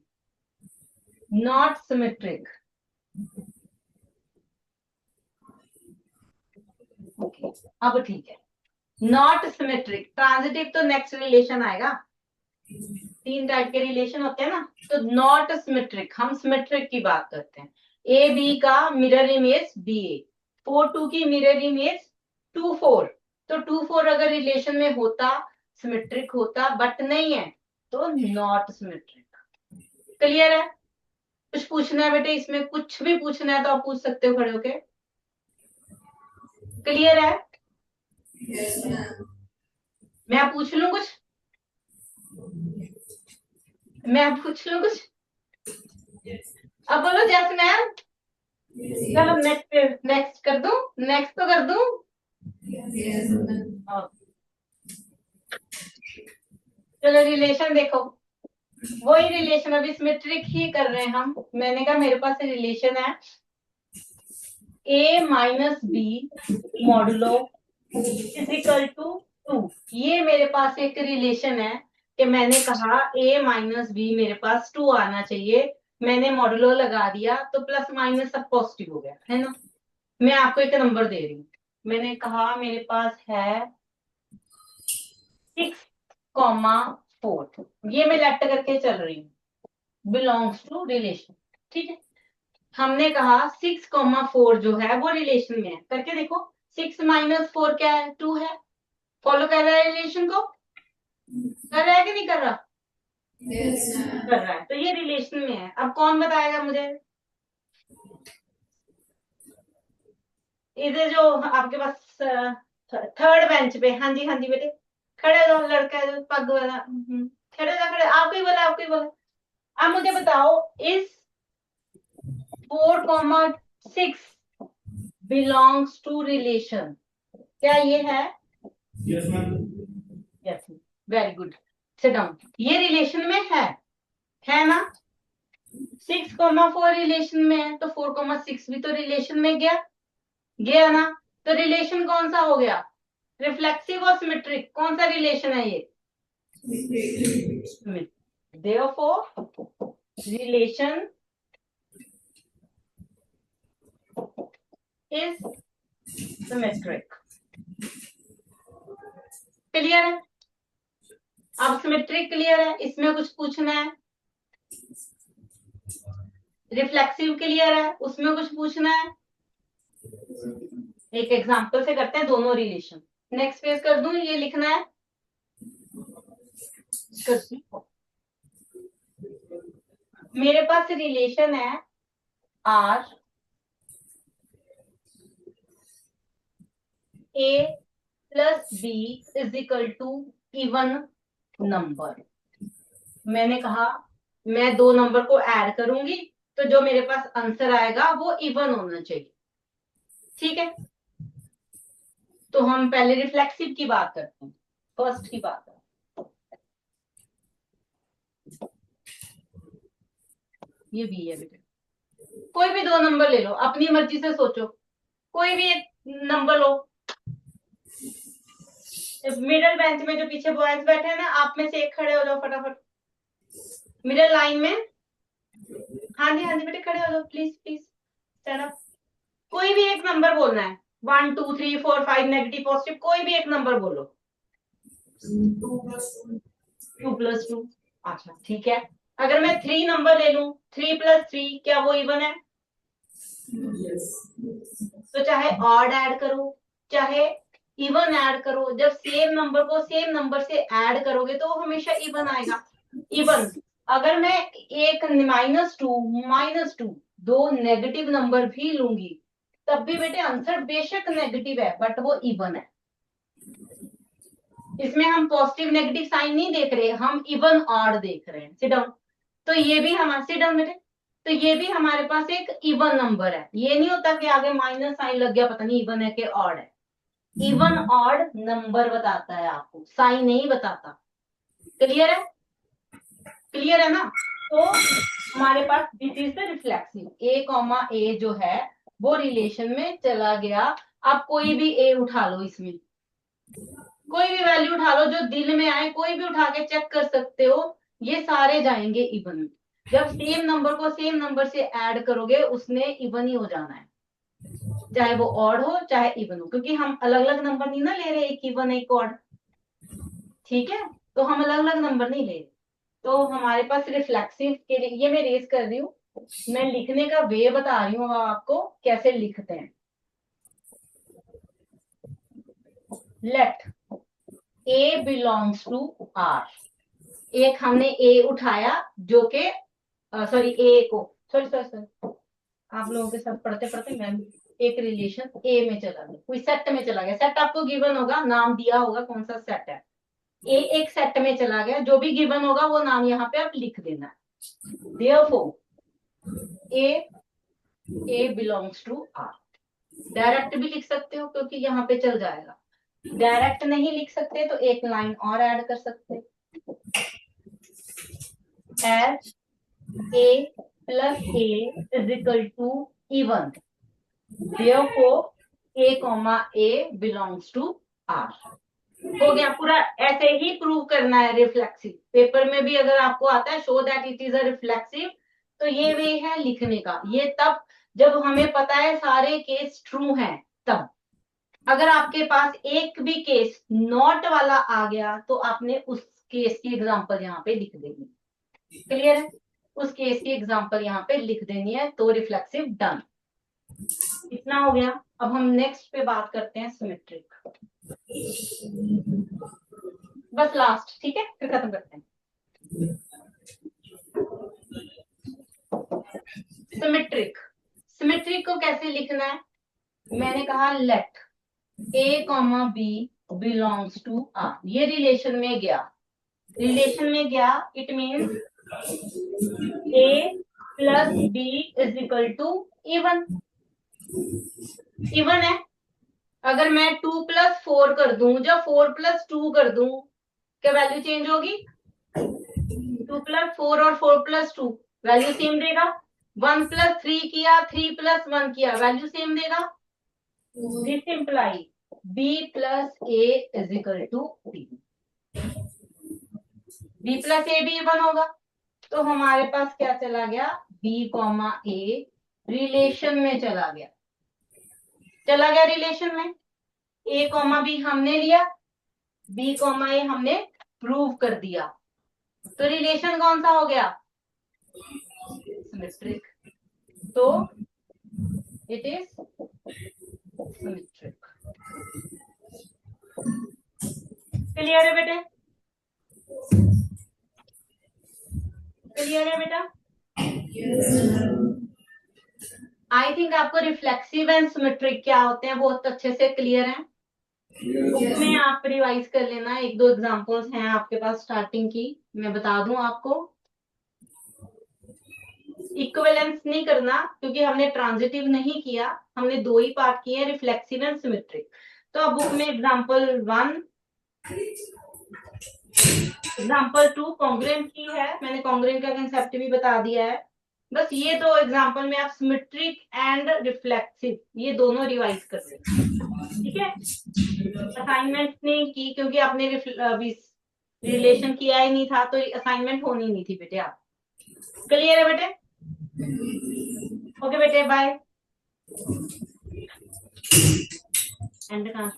नॉट सिमेट्रिक, ओके अब ठीक है। नॉट सिमेट्रिक, ट्रांजिटिव तो नेक्स्ट रिलेशन आएगा, 3 टाइप के रिलेशन होते हैं ना, तो नॉट सिमेट्रिक, हम सिमेट्रिक की बात करते हैं। ए बी का मिरर इमेज बी ए, 4 2 की मिरर इमेज 2 4, तो 2 4 अगर रिलेशन में होता सिमेट्रिक होता, बट नहीं है तो नॉट सिमेट्रिक। क्लियर है? कुछ पूछना है बेटे इसमें? कुछ भी पूछना है तो आप पूछ सकते हो खड़े होके। क्लियर है? मैं पूछ लूं कुछ? अब बोलो जैस मैम। चलो नेक्स्ट कर दूं, नेक्स्ट तो कर दूं। चलो रिलेशन देखो, वही रिलेशन अभी सिमेट्रिक ही कर रहे हैं हम। मैंने कहा मेरे पास रिलेशन है a minus B modulo equal to 2। ये मेरे पास एक रिलेशन है कि मैंने कहा a माइनस बी मेरे पास 2 आना चाहिए, मैंने मॉडुलो लगा दिया तो प्लस माइनस सब पॉजिटिव हो गया है ना। मैं आपको एक नंबर दे रही हूँ, मैंने कहा मेरे पास है 4, ये मैं लेट करके चल रही हूँ, बिलोंग्स टू रिलेशन। ठीक है, हमने कहा 6,4 जो है वो रिलेशन में है, करके देखो। 6 - 4 क्या है? 2 है। फॉलो कर रहा है रिलेशन को? कर रहा है कि नहीं कर रहा? Yes, ma'am. कर रहा है, तो ये रिलेशन में है। अब कौन बताएगा मुझे? इधर जो आपके पास थर्ड बेंच पे, हाँ जी हाँ जी बेटे, खड़े हो जाओ, लड़का है जो पग वाला, खड़े हो जाओ, खड़े। आपको ही बोला, आपको ही बोला। अब मुझे बताओ, इस 4,6 बिलोंग्स टू रिलेशन, क्या ये है? Yes, ma'am. Yes, very good, sit down. ये रिलेशन में है ना? 6,4 रिलेशन में है, तो 4,6 भी तो रिलेशन में गया ना? तो रिलेशन कौन सा हो गया? रिफ्लेक्सिव और सिमेट्रिक, कौन सा रिलेशन है ये? Therefore, relation is symmetric. Clear है? अब सिमेट्रिक क्लियर है, इसमें कुछ पूछना है? रिफ्लेक्सिव क्लियर है, उसमें कुछ पूछना है? एक एग्जांपल से करते हैं दोनों रिलेशन। नेक्स्ट पेज कर दूं, ये लिखना है? मेरे पास रिलेशन है R A plus B is equal to even number. मैंने कहा मैं दो नंबर को ऐड करूंगी, तो जो मेरे पास आंसर आएगा वो इवन होना चाहिए। ठीक है, तो हम पहले रिफ्लेक्सिव की बात करते हैं, फर्स्ट की बात करते हैं। ये भी है बेटे, कोई भी दो नंबर ले लो, अपनी मर्जी से सोचो, कोई भी एक नंबर लो। मिडिल बेंच में जो पीछे बॉयज बैठे हैं ना, आप में से एक खड़े हो जाओ फटाफट, मिडिल लाइन में। हाँ जी हाँ जी बेटे, खड़े हो जाओ प्लीज प्लीज, स्टैंड अप। कोई भी एक नंबर बोलना है, 1 2 3 4 5, नेगेटिव पॉजिटिव, कोई भी एक नंबर बोलो। 2 + 2, अच्छा ठीक है। अगर मैं 3 नंबर ले लूं, 3 + 3, क्या वो इवन है? तो चाहे ऑड ऐड करो चाहे इवन ऐड करो, जब सेम नंबर को सेम नंबर से ऐड करोगे तो हमेशा इवन आएगा। इवन, अगर मैं एक -2 दो नेगेटिव नंबर भी लूंगी, तब भी बेटे आंसर बेशक नेगेटिव है, बट वो इवन है। इसमें हम पॉजिटिव नेगेटिव साइन नहीं देख रहे, हम इवन ऑड देख रहे हैं। Sit down. तो ये भी हमारे, सिट डाउन बेटे, तो ये भी हमारे पास एक इवन नंबर है। ये नहीं होता कि आगे माइनस साइन लग गया, पता नहीं इवन है कि ऑड है। इवन ऑड नंबर बताता है आपको, साइन नहीं बताता। क्लियर है? क्लियर है ना? तो हमारे पास this is the reflexive, A, जो है वो रिलेशन में चला गया। आप कोई भी ए उठा लो, इसमें कोई भी वैल्यू उठा लो जो दिल में आए, कोई भी उठा के चेक कर सकते हो, ये सारे जाएंगे इवन में। जब सेम नंबर को सेम नंबर से ऐड करोगे, उसने इवन ही हो जाना है, चाहे वो ऑड हो चाहे इवन हो, क्योंकि हम अलग अलग नंबर नहीं ना ले रहे, एक इवन एक ऑड। ठीक है, तो हम अलग अलग नंबर नहीं ले रहे। तो हमारे पास रिफ्लेक्सिव के लिए, ये मैं रेज कर रही हूँ, मैं लिखने का वे बता रही हूँ आपको कैसे लिखते हैं। Let A belongs to R। एक हमने A उठाया जो के सॉरी A को, सॉरी सॉरी सॉरी, आप लोगों के साथ पढ़ते पढ़ते मैं एक रिलेशन A में चला गया, कोई सेट में चला गया। सेट आपको गिवन होगा, नाम दिया होगा कौन सा सेट है। A एक सेट में चला गया, जो भी गिवन होगा वो नाम यहाँ पे आप लिख देना। Therefore, A belongs to R। Direct भी लिख सकते हो क्योंकि यहाँ पे चल जाएगा, डायरेक्ट नहीं लिख सकते तो एक लाइन और ऐड कर सकते। As A + A is equal to even, therefore A, belongs to R। हो गया पूरा। ऐसे ही प्रूव करना है रिफ्लेक्सिव। पेपर में भी अगर आपको आता है show that it is a reflexive, तो ये वे है लिखने का। ये तब जब हमें पता है सारे केस ट्रू हैं तब। अगर आपके पास एक भी केस नॉट वाला आ गया तो आपने उस केस की एग्जांपल यहाँ पे लिख देनी है। क्लियर है? उस केस की एग्जांपल यहाँ पे लिख देनी है, तो रिफ्लेक्सिव डन। इतना हो गया। अब हम नेक्स्ट पे बात करते हैं सिमेट्रिक। बस लास्ट, ठीक है, फिर खत्म करते हैं। सिमेट्रिक, सिमेट्रिक को कैसे लिखना है? मैंने कहा let A comma B belongs to R. ये रिलेशन में गया, रिलेशन में गया, it means A plus B is equal to even. Even है। अगर मैं 2 + 4 कर दूं, जब 4 + 2 कर दूं, क्या वैल्यू चेंज होगी? 2 + 4 और 4 + 2 वैल्यू सेम देगा। 1 + 3 किया, 3 + 1 किया, वैल्यू सेम देगा। This imply b + a is equal to b। b + a भी इवन होगा, तो हमारे पास क्या चला गया? b, a रिलेशन में चला गया, चला गया रिलेशन में। a, b हमने लिया, b, a हमने प्रूव कर दिया, तो रिलेशन कौन सा हो गया? सिमेट्रिक। तो इट इज सिमेट्रिक। क्लियर है बेटे? क्लियर है बेटा? आई थिंक आपको रिफ्लेक्सिव एंड सिमेट्रिक क्या होते हैं बहुत अच्छे से क्लियर है। बुक में आप रिवाइज कर लेना, 1-2 एग्जांपल्स हैं आपके पास स्टार्टिंग की, मैं बता दूं आपको। इक्विवेलेंस नहीं करना क्योंकि हमने ट्रांजिटिव नहीं किया, हमने 2 ही पार्ट किए, रिफ्लेक्सिव एंड सिमेट्रिक। तो अब बुक में एग्जांपल 1, एग्जांपल 2 कॉन्ग्रुएंट की है, मैंने कॉन्ग्रुएंट का कंसेप्ट भी बता दिया है। बस ये 2 एग्जांपल में आप सिमेट्रिक एंड रिफ्लेक्सिव ये दोनों रिवाइज कर लेना, ठीक है। असाइनमेंट नहीं की क्योंकि आपने रिलेशन किया ही नहीं था, तो असाइनमेंट होनी नहीं थी बेटे। आप क्लियर है बेटे? ओके बेटे, बाय। एंड कहाँ?